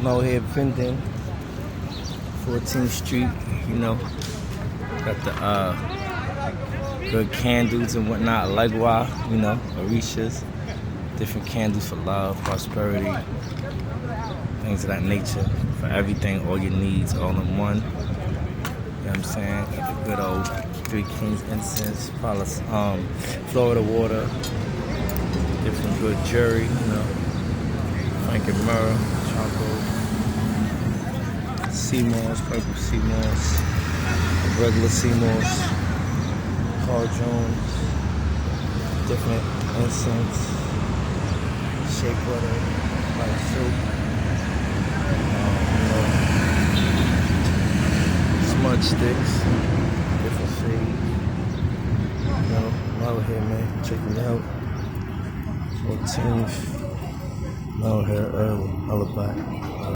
out here vending, 14th Street, you know. Got the good candles and whatnot, Legua, you know, Orishas. Different candles for love, prosperity, things of that nature. For everything, all your needs, all in one. You know what I'm saying? Got the good old Three Kings incense, Florida water, different good jewelry, you know. Franken myrrh, charcoal, sea moss, purple sea moss, regular sea moss, cardrones, different incense, shea butter, like soap, you know, smudge sticks, different shades. You know, I'm out here, man. Check me out. 14th. I'm out here early, hella back.